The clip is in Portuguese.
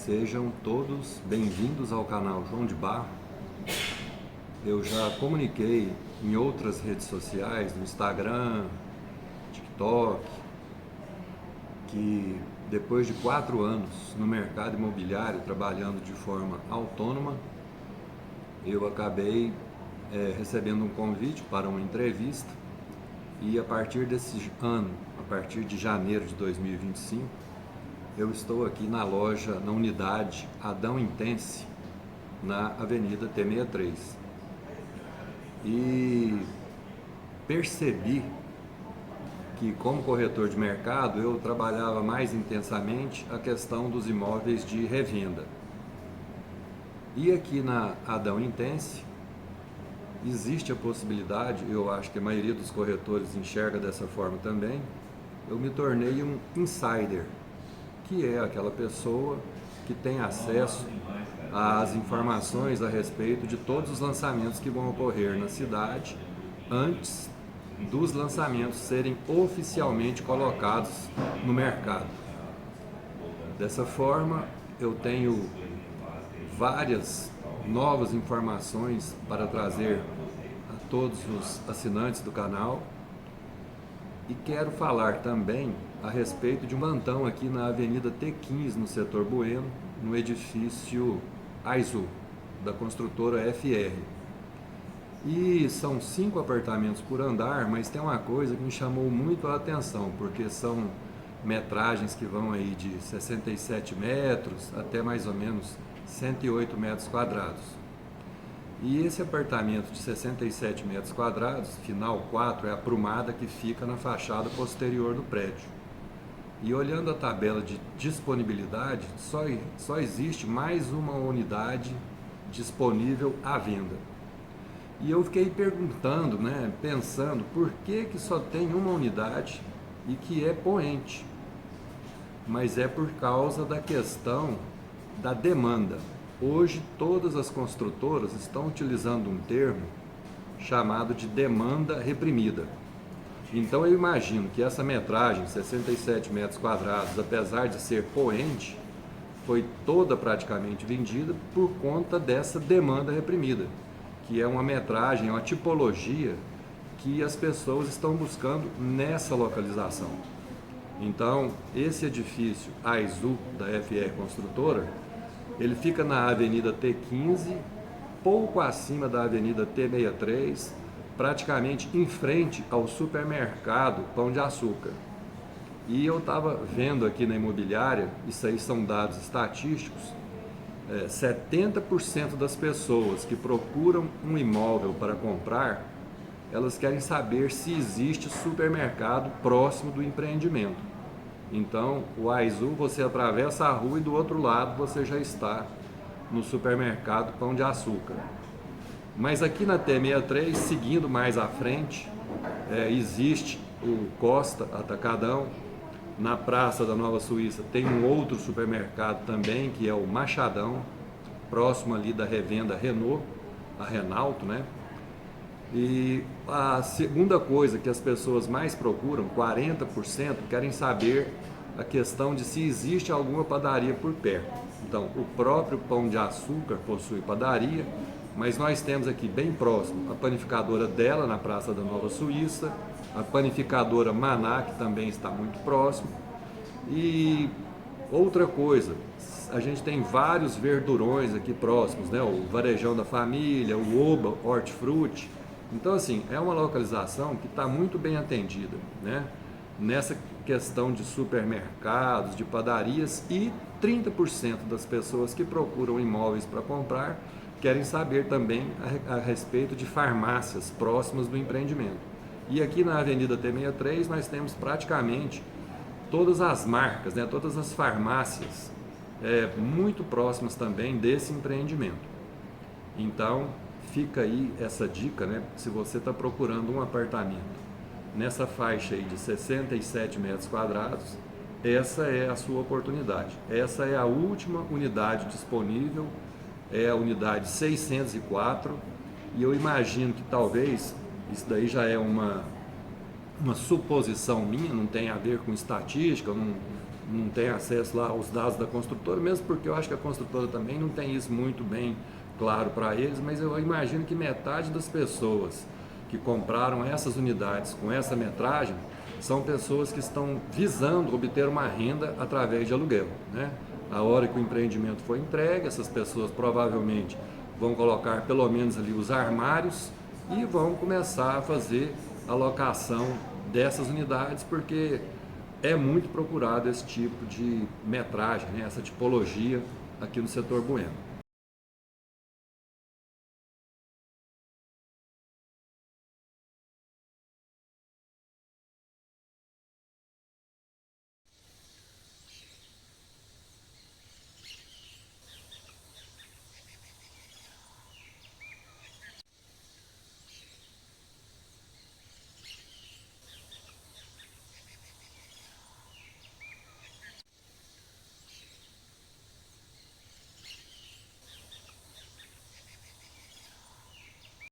Sejam todos bem-vindos ao canal João de Barro. Eu já comuniquei em outras redes sociais, no Instagram, TikTok, que depois de 4 anos no mercado imobiliário trabalhando de forma autônoma, eu acabei recebendo um convite para uma entrevista e a partir desse ano, a partir de janeiro de 2025, eu estou aqui na loja, na unidade Adão Intense, na Avenida T63. E percebi que, como corretor de mercado, eu trabalhava mais intensamente a questão dos imóveis de revenda. E aqui na Adão Intense existe a possibilidade, eu acho que a maioria dos corretores enxerga dessa forma também, eu me tornei um insider, que é aquela pessoa que tem acesso às informações a respeito de todos os lançamentos que vão ocorrer na cidade antes dos lançamentos serem oficialmente colocados no mercado. Dessa forma, eu tenho várias novas informações para trazer a todos os assinantes do canal e quero falar também a respeito de um plantão aqui na Avenida T15, no setor Bueno, no edifício Aizu, da construtora FR. E são 5 apartamentos por andar, mas tem uma coisa que me chamou muito a atenção, porque são metragens que vão aí de 67 metros até mais ou menos 108 metros quadrados. E esse apartamento de 67 metros quadrados, final 4, é a prumada que fica na fachada posterior do prédio. E olhando a tabela de disponibilidade, só existe mais uma unidade disponível à venda. E eu fiquei perguntando, pensando, por que só tem uma unidade e que é poente? Mas é por causa da questão da demanda. Hoje todas as construtoras estão utilizando um termo chamado de demanda reprimida. Então eu imagino que essa metragem, 67 metros quadrados, apesar de ser poente, foi toda praticamente vendida por conta dessa demanda reprimida, que é uma metragem, uma tipologia que as pessoas estão buscando nessa localização. Então, esse edifício Aizu da FR Construtora, ele fica na Avenida T15, pouco acima da Avenida T63, praticamente em frente ao supermercado Pão de Açúcar. E eu estava vendo aqui na imobiliária, isso aí são dados estatísticos, 70% das pessoas que procuram um imóvel para comprar, elas querem saber se existe supermercado próximo do empreendimento. Então, o Aizu, você atravessa a rua e do outro lado você já está no supermercado Pão de Açúcar. Mas aqui na T63, seguindo mais à frente, existe o Costa Atacadão. Na Praça da Nova Suíça tem um outro supermercado também, que é o Machadão, próximo ali da revenda Renault, a Renault, né? E a segunda coisa que as pessoas mais procuram, 40%, querem saber a questão de se existe alguma padaria por perto. Então, o próprio Pão de Açúcar possui padaria, mas nós temos aqui bem próximo a panificadora dela na Praça da Nova Suíça, a panificadora Maná, que também está muito próximo. E outra coisa, a gente tem vários verdurões aqui próximos, né? O Varejão da Família, o Oba Hortifruti. Então, assim, é uma localização que está muito bem atendida, né? Nessa questão de supermercados, de padarias, e 30% das pessoas que procuram imóveis para comprar querem saber também a respeito de farmácias próximas do empreendimento. E aqui na Avenida T63 nós temos praticamente todas as marcas, né? Todas as farmácias muito próximas também desse empreendimento. Então, fica aí essa dica, né? Se você está procurando um apartamento nessa faixa aí de 67 metros quadrados, essa é a sua oportunidade. Essa é a última unidade disponível, é a unidade 604, e eu imagino que talvez, isso daí já é uma suposição minha, não tem a ver com estatística, não tem acesso lá aos dados da construtora, mesmo porque eu acho que a construtora também não tem isso muito bem claro para eles, mas eu imagino que metade das pessoas que compraram essas unidades com essa metragem são pessoas que estão visando obter uma renda através de aluguel, né? A hora que o empreendimento for entregue, essas pessoas provavelmente vão colocar pelo menos ali os armários e vão começar a fazer a locação dessas unidades, porque é muito procurado esse tipo de metragem, né? Essa tipologia aqui no setor Bueno.